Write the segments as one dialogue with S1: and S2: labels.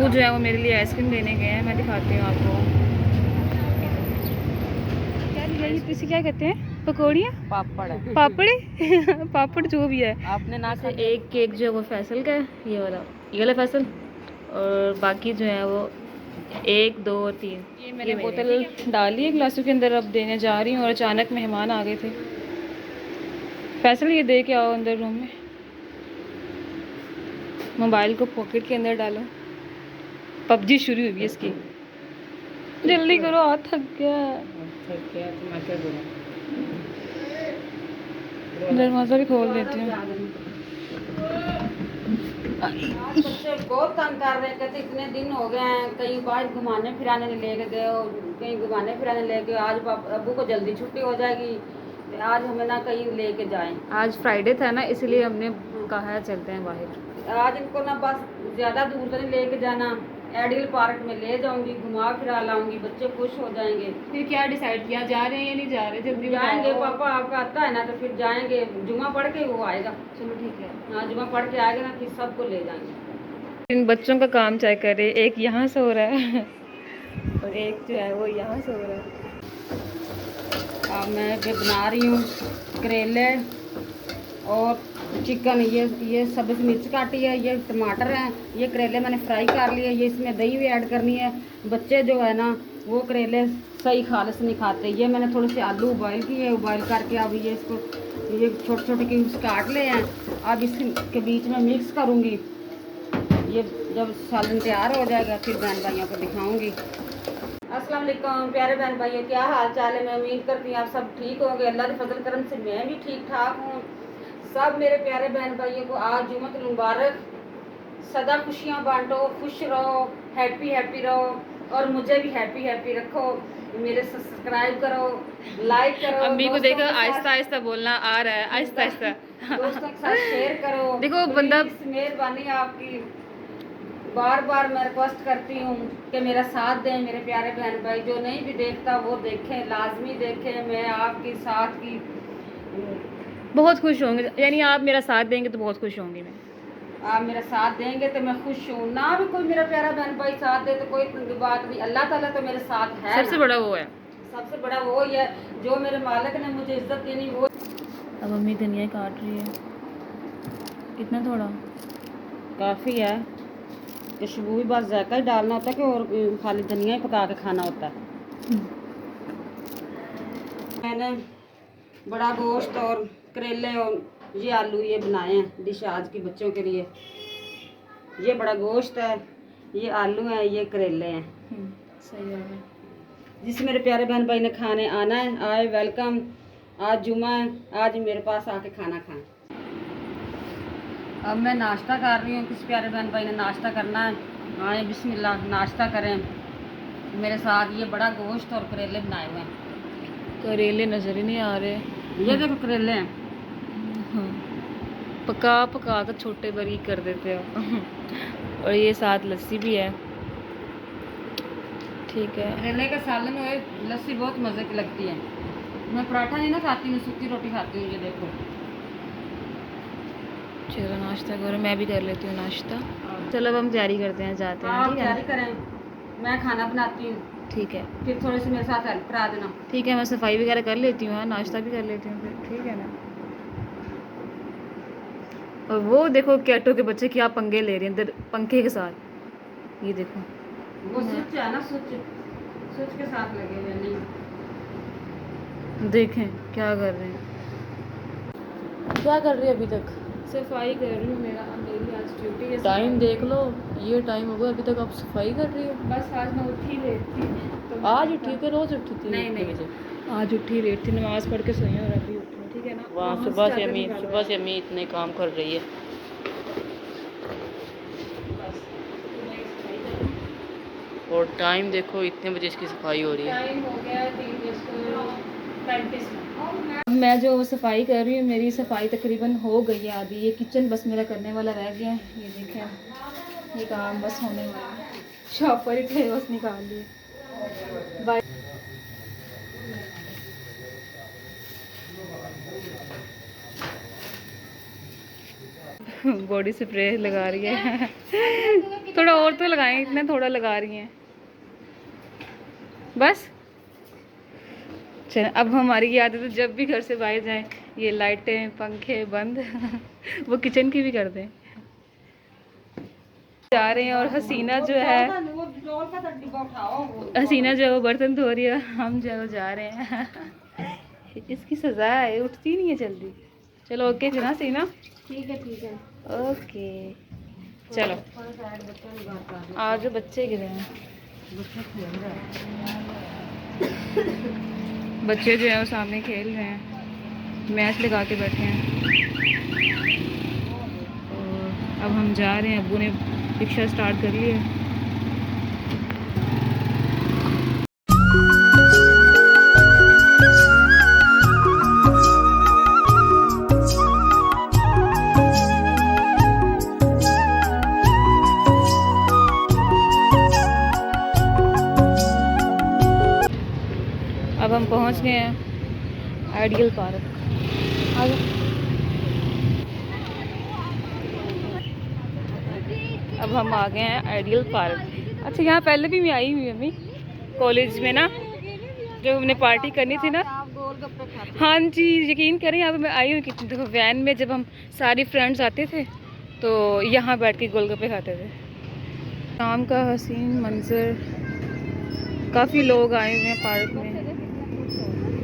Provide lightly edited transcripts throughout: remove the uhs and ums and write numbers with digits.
S1: जो है वो मेरे लिए आइसक्रीम लेने गए हैं, मैं दिखाती हूँ आपको। क्या लिया ये, इसे क्या कहते हैं? पकौड़ियाँ,
S2: पापड़ है,
S1: पापड़ पापड़ जो भी है।
S2: आपने ना
S1: से एक केक जो है वो फैसल का है, ये वाला फैसल, और बाकी जो है वो 1 2 और 3। ये मैंने बोतल डाली है गिलासों के अंदर, अब देने जा रही हूँ, और अचानक मेहमान आ गए थे। फैसल ये दे के आओ अंदर रूम में। मोबाइल को पॉकेट के अंदर डालो। पबजी शुरू हुई है इसकी, जल्दी करो, हाथ थक गया।
S2: तो मैं क्या बोलूं?
S1: दरवाज़ा भी खोल देती हूँ।
S2: बच्चे बहुत तंग कर रहे हैं, कहते इतने दिन हो गए हैं, कहीं बाहर घुमाने फिराने नहीं लेके गए हो, कहीं घुमाने फिराने लेके, आज अब्बू को जल्दी छुट्टी हो जाएगी, आज हमें ना कहीं लेके जाएं।
S1: आज फ्राइडे था ना, इसलिए हमने कहा है चलते हैं बाहर।
S2: आज इनको ना बस ज़्यादा दूर तो नहीं लेके जाना, एडिल पार्क में ले जाऊंगी, घुमा फिरा लाऊंगी, बच्चे खुश हो जाएंगे।
S1: फिर क्या डिसाइड किया, जा रहे हैं या नहीं जा रहे? जल्दी
S2: जाएंगे,
S1: बताओ।
S2: पापा आपका आता है ना तो फिर जाएंगे, जुमा पढ़ के वो आएगा।
S1: चलो ठीक है।
S2: हाँ, जुमा पढ़ के आएगा ना, फिर सबको ले जाएंगे।
S1: इन बच्चों का काम चेक करे, एक यहाँ सो रहा है और एक जो है वो यहाँ सो रहा है।
S2: अब मैं ये बना रही हूँ करेले और चिकन। ये सब्ज़ मिर्च काटी है, ये टमाटर हैं, ये करेले मैंने फ्राई कर लिए, ये इसमें दही भी ऐड करनी है। बच्चे जो है ना वो करेले सही खालिस नहीं खाते। ये मैंने थोड़े से आलू उबाइल किए, उबाइल करके अब ये इसको ये छोटे छोटे क्यूब्स काट ले हैं। अब इसके बीच में मिक्स करूँगी। ये जब सालन तैयार हो जाएगा फिर बहन भाइयों को दिखाऊँगी। अस्सलाम वालेकुम प्यारे बहन भाइयों, क्या हाल चाल है? मैं उम्मीद करती हूँ आप सब ठीक होंगे। अल्लाह के फजल करम से मैं भी ठीक ठाक हूँ। सब मेरे प्यारे बहन भाइयों को आज जुम्मतुल मुबारक। सदा खुशियाँ बांटो, खुश रहो, हैप्पी हैप्पी रहो, और मुझे भी हैप्पी हैप्पी रखो। मेरे सब्सक्राइब करो, लाइक करो।
S1: अम्मी को देखो आहिस्ता आहिस्ता बोलना आ रहा है, आहिस्ता आहिस्ता
S2: दोस्तों के साथ शेयर करो।
S1: देखो बंदा,
S2: मेहरबानी आपकी, बार बार मैं रिक्वेस्ट करती हूँ कि मेरा साथ दें मेरे प्यारे बहन भाई। जो नहीं भी देखता वो देखें, लाजमी देखें। मैं आपकी साथ की
S1: बहुत खुश होंगे, यानी आप मेरा साथ देंगे तो बहुत खुश होंगी मैं।
S2: आप मेरा साथ देंगे तो मैं खुश हूँ। ना भी कोई मेरा प्यारा बहन भाई साथ दे तो कोई बात नहीं, अल्लाह ताला तो मेरे साथ है।
S1: सबसे बड़ा वो है,
S2: सबसे बड़ा वो ही है जो मेरे मालिक ने मुझे इज्जत देनी। वो
S1: अब अम्मी धनिया काट रही है, इतना थोड़ा
S2: काफ़ी है। खुशबू भी बस जायका ही डालना होता है कि और खाली धनिया ही पका के खाना होता है। मैंने बड़ा गोश्त और करेले और ये आलू ये बनाए हैं डिश आज की बच्चों के लिए। ये बड़ा गोश्त है, ये आलू है, ये करेले हैं।
S1: सही है।
S2: जिस मेरे प्यारे बहन भाई ने खाने आना है आए, वेलकम। आज जुमा है, आज मेरे पास आके खाना खाएं। अब मैं नाश्ता कर रही हूँ, किस प्यारे बहन भाई ने नाश्ता करना है आए, बिस्मिल्लाह नाश्ता करें मेरे साथ। ये बड़ा गोश्त और करेले बनाए हुए हैं।
S1: करेले नज़र ही नहीं आ रहे।
S2: ये देखो करेले हैं।
S1: हाँ, पका पका कर छोटे बारीक कर देते हो और ये साथ लस्सी भी है, ठीक है।
S2: करेले का सालन हुए, लस्सी बहुत मज़े की लगती है। मैं पराठा नहीं ना खाती, मैं सूखी रोटी खाती हूँ। ये देखो,
S1: चलो नाश्ता करो, मैं भी कर लेती हूँ नाश्ता। चलो अब हम तैयारी करते हैं, जाते हैं।
S2: आप
S1: ठीक
S2: तैयारी
S1: है,
S2: करें, मैं खाना बनाती हूँ।
S1: ठीक है,
S2: फिर थोड़ी सी मेरे साथ हेल्प करा देना।
S1: ठीक है। मैं सफाई वगैरह कर लेती हूँ, नाश्ता भी कर लेती हूँ फिर, ठीक है ना। और वो देखो कैटो के बच्चे क्या पंगे ले रहे हैं इधर पंखे के साथ, ये देखो।
S2: वो स्विच है ना, स्विच स्विच के साथ लगे हुए नहीं।
S1: देखें क्या कर रहे हैं, क्या कर रही है अभी तक? सफाई कर रही हूँ, मेरी आज ड्यूटी है।
S2: टाइम देख लो, ये टाइम होगा अभी तक आप सफाई कर रही हो।
S1: बस आज मैं उठी लेट थी तो
S2: आज उठी थी, रोज उठी थी?
S1: नहीं, आज उठी लेट थी, नमाज पढ़ के सोई हूँ और अभी उठी हूँ, ठीक है ना।
S2: वहाँ सुबह से अम्मी इतने काम कर रही है। और टाइम देखो, इतने बजे इसकी सफाई हो रही है।
S1: टाइम हो गया 3:35। मैं जो सफाई कर रही हूँ, मेरी सफाई तकरीबन हो गई है आधी। ये किचन बस मेरा करने वाला रह गया है, ये देखें, ये काम बस होने वाला है। शॉपर ही थे, बस निकाल लिए। बाय। बॉडी स्प्रे लगा रही है थोड़ा और तो लगाएं, इतना थोड़ा लगा रही हैं बस। चल अब हमारी ये आदत है जब भी घर से बाहर जाएं ये लाइटें पंखे बंद वो किचन की भी कर दें। जा रहे हैं और हसीना जो है वो बर्तन धो रही है, हम जो है वो जा रहे हैं। इसकी सजा है, उठती नहीं है जल्दी। चलो ओके फिर हसीना,
S2: ठीक है
S1: ओके चलो। आज बच्चे गिरे हैं, बच्चे जो है वो सामने खेल रहे हैं, मैच लगा के बैठे हैं। और अब हम जा रहे हैं, अब्बू ने रिक्शा स्टार्ट कर लिया है। अब हम पहुंच गए हैं आइडियल पार्क। अब हम आ गए हैं आइडियल पार्क। अच्छा यहाँ पहले भी मैं आई हुई अम्मी कॉलेज में ना, जब हमने पार्टी करनी थी ना। हाँ जी यकीन करें, यहाँ पे मैं आई हुई कितनी दफ़ा वैन में, जब हम सारी फ्रेंड्स आते थे तो यहाँ बैठ के गोलगप्पे खाते थे। शाम का हसीन मंजर, काफ़ी लोग आए हुए हैं पार्क में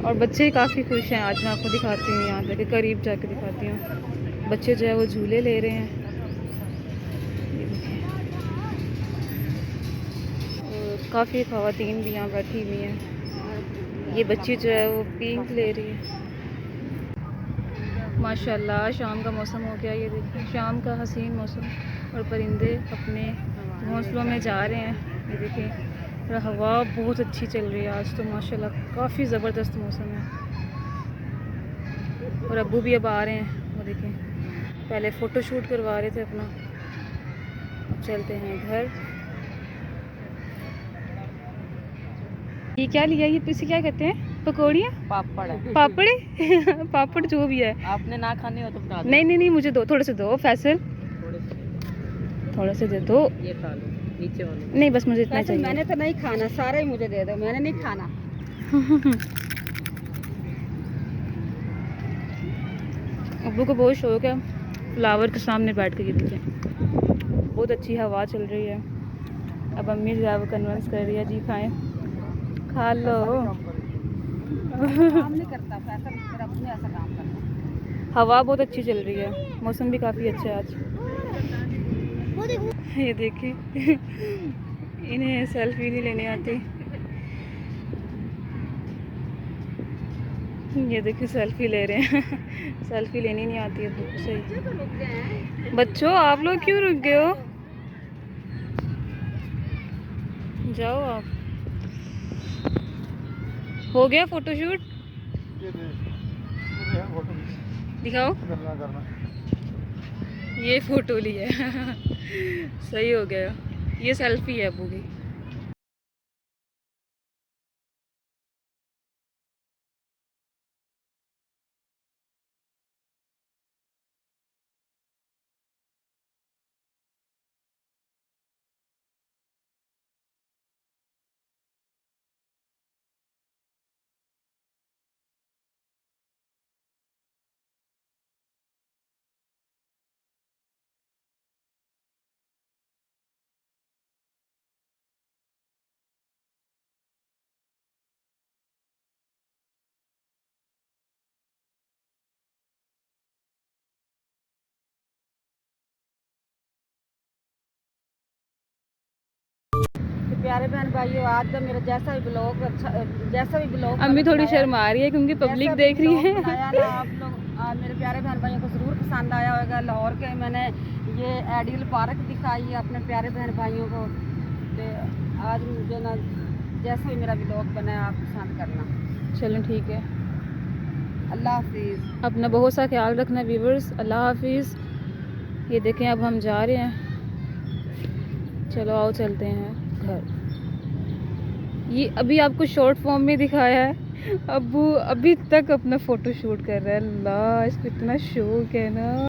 S1: और बच्चे काफ़ी खुश हैं। आज मैं आपको दिखाती हूँ, यहाँ जाके करीब जाके दिखाती हूँ। बच्चे जो है वो झूले ले रहे हैं, काफ़ी ख़वातीन भी यहाँ बैठी हुई हैं। ये बच्ची जो है वो पिंक ले रही है। माशाल्लाह शाम का मौसम हो गया, ये देखिए शाम का हसीन मौसम, और परिंदे अपने घोंसलों में जा रहे हैं। ये देखिए और हवा बहुत अच्छी चल रही है आज तो माशाल्लाह, काफ़ी ज़बरदस्त मौसम है। और अब्बू भी अब आ रहे हैं, वो देखें पहले फ़ोटो शूट करवा रहे थे अपना, अब चलते हैं घर। ये क्या लिया, ये इसे क्या कहते हैं, पकौड़ियाँ
S2: पापड़
S1: पापड़े पापड़ जो भी है।
S2: आपने ना खाने हो तो बता दो।
S1: नहीं मुझे दो, थोड़े से दो फैसल, थोड़े से दे दो।
S2: ये खा लो नीचे वाले।
S1: नहीं बस मुझे इतना चाहिए।
S2: मैंने तो नहीं खाना, सारा ही मुझे दे दो, मैंने नहीं खाना।
S1: अब्बू को बहुत शौक है फ्लावर के सामने बैठ के, ये देखें बहुत अच्छी हवा चल रही है। अब अम्मी जो है वो कन्विंस कर रही है, जी खाएं, खा लो।
S2: काम नहीं करता फैसल, फिर अपने ऐसा काम करता।
S1: हवा बहुत अच्छी चल रही है, मौसम भी काफ़ी अच्छा है आज। ये देखिए इन्हें सेल्फी नहीं लेने आती। ये देखिए सेल्फी ले रहे हैं सेल्फी लेनी नहीं आती है बिल्कुल सही। बच्चों आप लोग क्यों रुक गए हो, जाओ आप। हो गया फोटोशूट, दिखाओ। ये फोटो ली है सही हो गया, ये सेल्फी है अब्बू की।
S2: प्यारे बहन भाइयों, आज तो मेरा जैसा भी ब्लॉग अच्छा, जैसा भी ब्लॉग
S1: अम्मी थोड़ी शर्मा रही है क्योंकि पब्लिक देख रही है।
S2: ना आप लोग मेरे प्यारे बहन भाइयों को ज़रूर पसंद आया होगा। लाहौर के मैंने ये आइडियल पार्क दिखाई है अपने प्यारे बहन भाइयों को। तो आज मुझे ना जैसा भी मेरा ब्लॉग बना है आप पसंद करना।
S1: चलो ठीक है,
S2: अल्लाह हाफिज़।
S1: अपना बहुत सा ख्याल रखना व्यूवर्स, अल्लाह हाफिज़। ये देखें अब हम जा रहे हैं, चलो आओ चलते हैं घर। ये अभी आपको शॉर्ट फॉर्म में दिखाया है, अब्बू अभी तक अपना फ़ोटो शूट कर रहा है। अल्लाह इसको इतना शौक है ना।